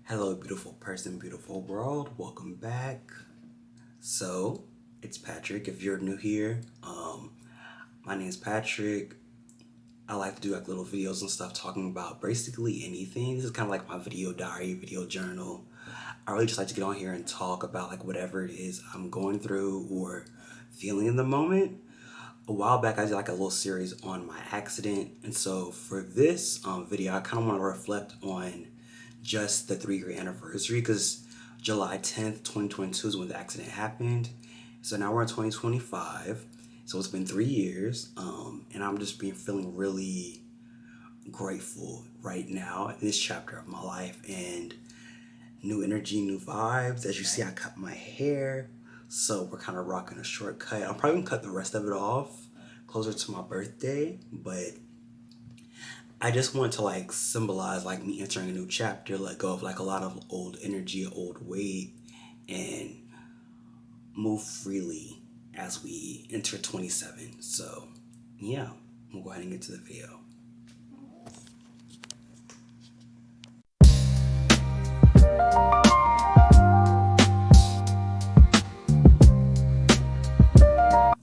Hello, beautiful person, beautiful world. Welcome back. So, it's Patrick. If you're new here, my name is Patrick. I like to do like little videos and stuff talking about basically anything. This is kind of like my video diary, video journal. I really just like to get on here and talk about like whatever it is I'm going through or feeling in the moment. A while back, I did like a little series on my accident, and so for this video, I kind of want to reflect on just the 3 year anniversary because July 10th, 2022 is when the accident happened. So now we're in 2025. So it's been 3 years, and I'm just being feeling really grateful right now in this chapter of my life and new energy, new vibes. As you see, I cut my hair, so we're kind of rocking a shortcut. I'm probably gonna cut the rest of it off closer to my birthday, but I just want to like symbolize like me entering a new chapter, let go of like a lot of old energy, old weight, and move freely as we enter 27. So yeah, we'll go ahead and get to the video.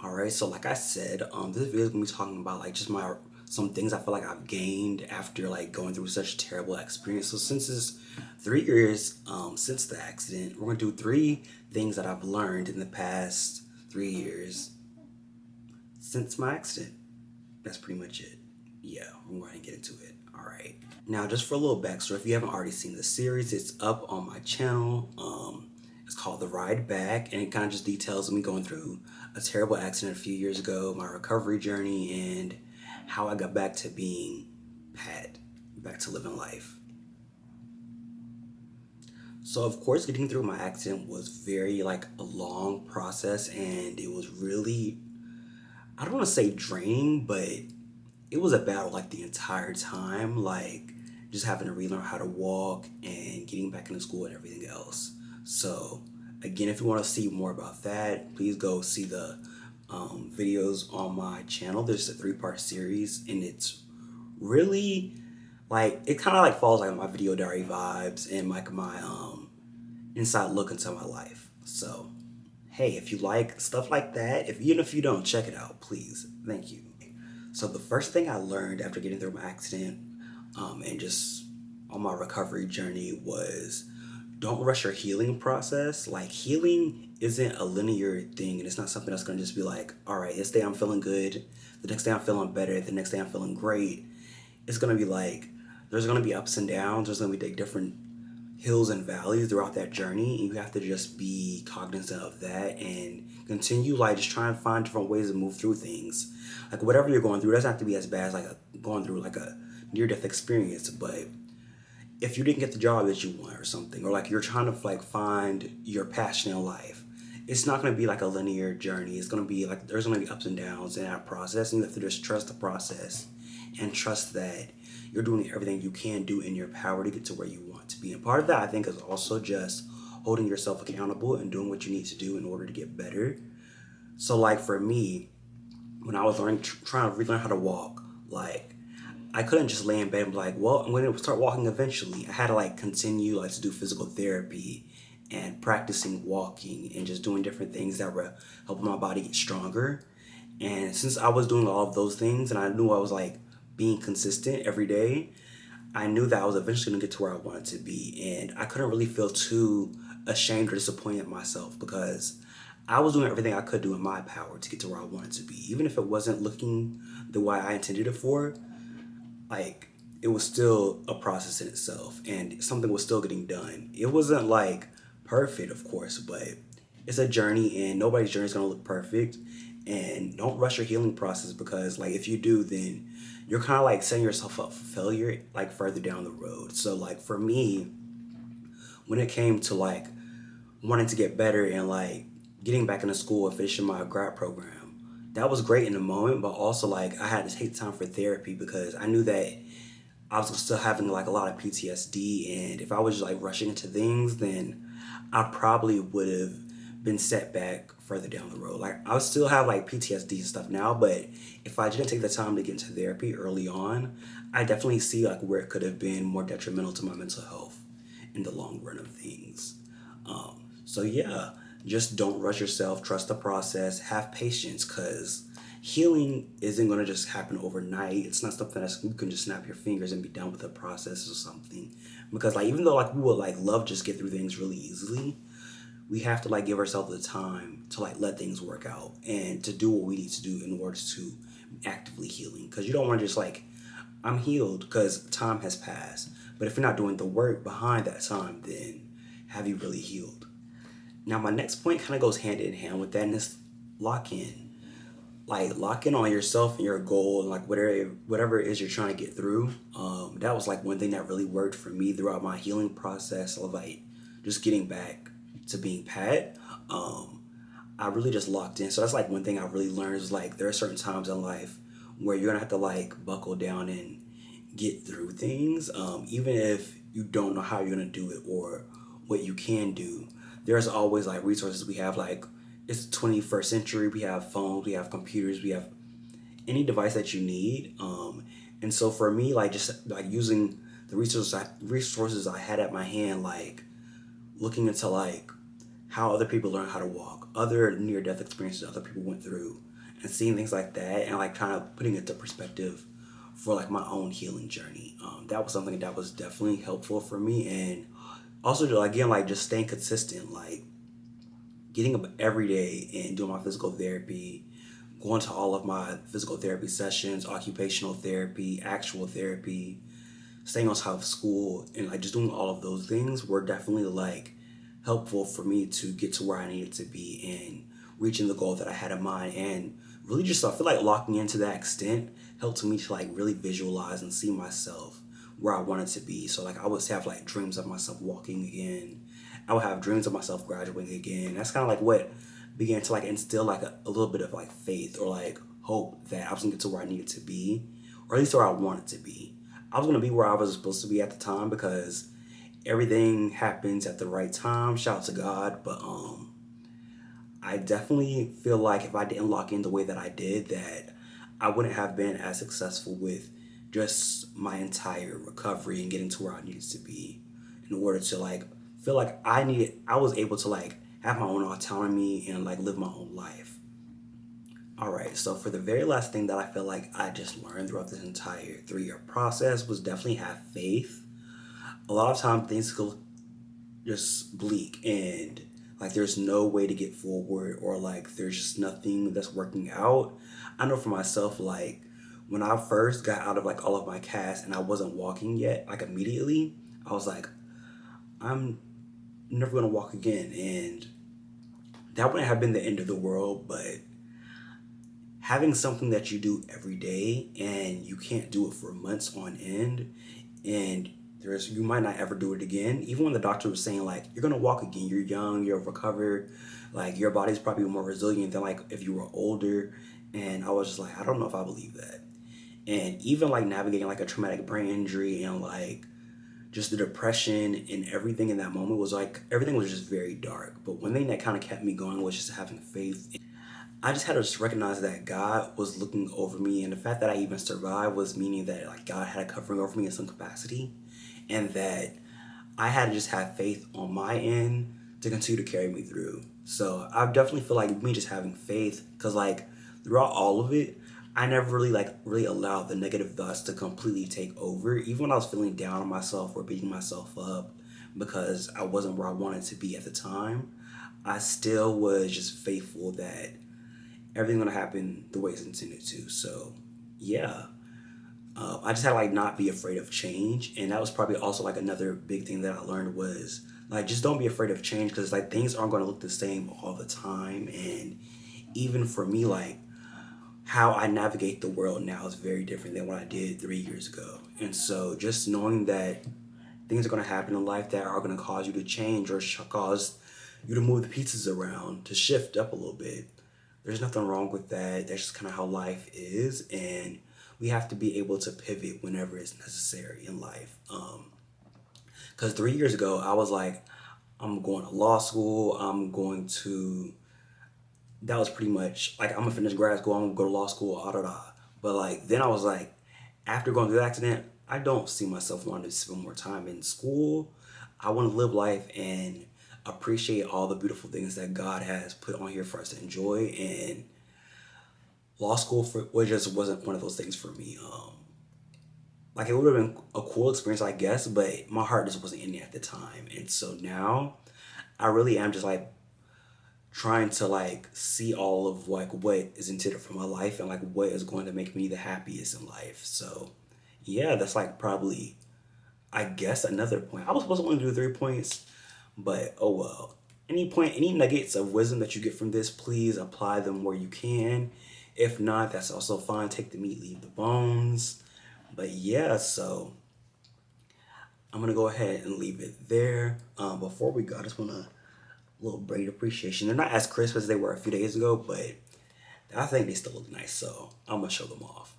Alright, so like I said, this video is gonna be talking about like just my some things I feel like I've gained after like going through such a terrible experience. So since it's 3 years since the accident, we're gonna do 3 things that I've learned in the past 3 years since my accident. That's pretty much it. Yeah, we're going to get into it. Alright. Now just for a little backstory, if you haven't already seen the series, it's up on my channel. It's called The Ride Back, and it kind of just details me going through a terrible accident a few years ago, my recovery journey, and how I got back to being Pat, back to living life. So of course, getting through my accident was very like a long process, and it was really, I don't want to say draining, but it was a battle like the entire time, like just having to relearn how to walk and getting back into school and everything else. So again, if you want to see more about that, please go see the videos on my channel. There's a 3 part series, and it's really like it kind of like follows like my video diary vibes and like my inside look into my life. So hey, if you like stuff like that, if even if you don't, check it out, please. Thank you. So the first thing I learned after getting through my accident and just on my recovery journey was don't rush your healing process. Like healing isn't a linear thing, and it's not something that's gonna just be like, all right, this day I'm feeling good, the next day I'm feeling better, the next day I'm feeling great. It's gonna be like there's gonna be ups and downs. There's gonna be like different hills and valleys throughout that journey, and you have to just be cognizant of that and continue like just trying to find different ways to move through things. Like whatever you're going through, it doesn't have to be as bad as like going through like a near-death experience, but if you didn't get the job that you want or something, or like you're trying to like find your passion in life, it's not going to be like a linear journey. It's going to be like there's going to be ups and downs in that process, and you have to just trust the process and trust that you're doing everything you can do in your power to get to where you want to be. And part of that, I think, is also just holding yourself accountable and doing what you need to do in order to get better. So, like for me, when I was learning, trying to relearn how to walk, like I couldn't just lay in bed and be like, well, I'm going to start walking eventually. I had to like continue like to do physical therapy and practicing walking and just doing different things that were helping my body get stronger. And since I was doing all of those things and I knew I was like being consistent every day, I knew that I was eventually gonna get to where I wanted to be. And I couldn't really feel too ashamed or disappointed in myself because I was doing everything I could do in my power to get to where I wanted to be. Even if it wasn't looking the way I intended it for, like it was still a process in itself and something was still getting done. It wasn't like perfect, of course, but it's a journey and nobody's journey is going to look perfect. And don't rush your healing process because like if you do, then you're kind of like setting yourself up for failure like further down the road. So like for me, when it came to like wanting to get better and like getting back into school and finishing my grad program, that was great in the moment, but also like I had to take time for therapy because I knew that I was still having like a lot of PTSD, and if I was just like rushing into things, then I probably would have been set back further down the road. Like I would still have like PTSD and stuff now, but if I didn't take the time to get into therapy early on, I definitely see like where it could have been more detrimental to my mental health. in the long run of things. So yeah, just don't rush yourself. Trust the process. Have patience, cause healing isn't gonna just happen overnight. It's not something that you can just snap your fingers and be done with the process or something. Because like even though like we would like love just get through things really easily, we have to like give ourselves the time to like let things work out and to do what we need to do in order to actively healing. Because you don't want to just like I'm healed because time has passed. But if you're not doing the work behind that time, then have you really healed? Now, my next point kind of goes hand in hand with that, and it's lock in. Like lock in on yourself and your goal, and like whatever it is you're trying to get through. That was like one thing that really worked for me throughout my healing process of like just getting back to being Pat. Um, I really just locked in. So that's like one thing I really learned is like there are certain times in life where you're gonna have to like buckle down and get through things, even if you don't know how you're gonna do it or what you can do. There's always like resources we have. Like it's the 21st century. We have phones, we have computers, we have any device that you need. And so for me, like just like using the resources I had at my hand, like looking into like how other people learn how to walk, other near death experiences other people went through, and seeing things like that, and like kind of putting it into perspective for like my own healing journey. That was something that was definitely helpful for me, and also again like just staying consistent, like getting up every day and doing my physical therapy, going to all of my physical therapy sessions, occupational therapy, actual therapy, staying on top of school, and like just doing all of those things were definitely like helpful for me to get to where I needed to be and reaching the goal that I had in mind. And really just I feel like locking into that extent helped me to like really visualize and see myself where I wanted to be. So like I would have like dreams of myself walking again. I would have dreams of myself graduating again. That's kind of like what began to like instill like a little bit of like faith or like hope that I was gonna get to where I needed to be, or at least where I wanted to be. I was gonna be where I was supposed to be at the time because everything happens at the right time. Shout out to God, but I definitely feel like if I didn't lock in the way that I did, that I wouldn't have been as successful with just my entire recovery and getting to where I needed to be in order to like feel like I was able to like have my own autonomy and like live my own life. All right, so for the very last thing that I feel like I just learned throughout this entire 3 year process was definitely have faith. A lot of times things go just bleak and like there's no way to get forward or like there's just nothing that's working out. I know for myself, like when I first got out of like all of my casts and I wasn't walking yet, like immediately, I was like, I'm never gonna walk again. And that wouldn't have been the end of the world, but having something that you do every day and you can't do it for months on end, and you might not ever do it again. Even when the doctor was saying like you're gonna walk again, you're young, you're recovered, like your body's probably more resilient than like if you were older. And I was just like, I don't know if I believe that. And even like navigating like a traumatic brain injury and like just the depression and everything in that moment was like everything was just very dark. But one thing that kind of kept me going was just having faith. I just had to just recognize that God was looking over me, and the fact that I even survived was meaning that like God had a covering over me in some capacity, and that I had to just have faith on my end to continue to carry me through. So I definitely feel like me just having faith, because like throughout all of it, I never really allowed the negative thoughts to completely take over. Even when I was feeling down on myself or beating myself up because I wasn't where I wanted to be at the time, I still was just faithful that everything's gonna happen the way it's intended to. So yeah, I just had to like not be afraid of change, and that was probably also like another big thing that I learned was like just don't be afraid of change, because like things aren't going to look the same all the time. And even for me, like how I navigate the world now is very different than what I did 3 years ago. And so just knowing that things are going to happen in life that are going to cause you to change or cause you to move the pieces around to shift up a little bit. There's nothing wrong with that. That's just kind of how life is, and we have to be able to pivot whenever it's necessary in life. Because 3 years ago, I was like, I'm going to law school. That was pretty much like, I'm gonna finish grad school. I'm gonna go to law school. Da da da. But like then I was like, after going through the accident, I don't see myself wanting to spend more time in school. I want to live life and appreciate all the beautiful things that God has put on here for us to enjoy. And law school just wasn't one of those things for me. Like it would have been a cool experience, I guess, but my heart just wasn't in it at the time. And so now I really am just like trying to like see all of like what is intended for my life and like what is going to make me the happiest in life. So yeah, that's like probably, I guess, another point. I was supposed to only do 3 points, but oh well. Any nuggets of wisdom that you get from this, please apply them where you can. If not, that's also fine. Take the meat, leave the bones. But yeah, so I'm gonna go ahead and leave it there. Before we go, I just want a little braid appreciation. They're not as crisp as they were a few days ago, but I think they still look nice, so I'm gonna show them off.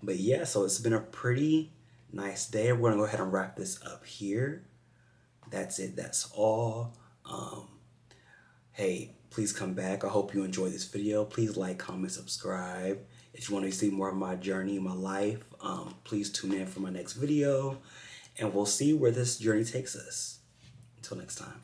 But yeah, so it's been a pretty nice day. We're gonna go ahead and wrap this up here. That's it. That's all. Hey, please come back. I hope you enjoyed this video. Please like, comment, subscribe. If you want to see more of my journey, my life, please tune in for my next video. And we'll see where this journey takes us. Until next time.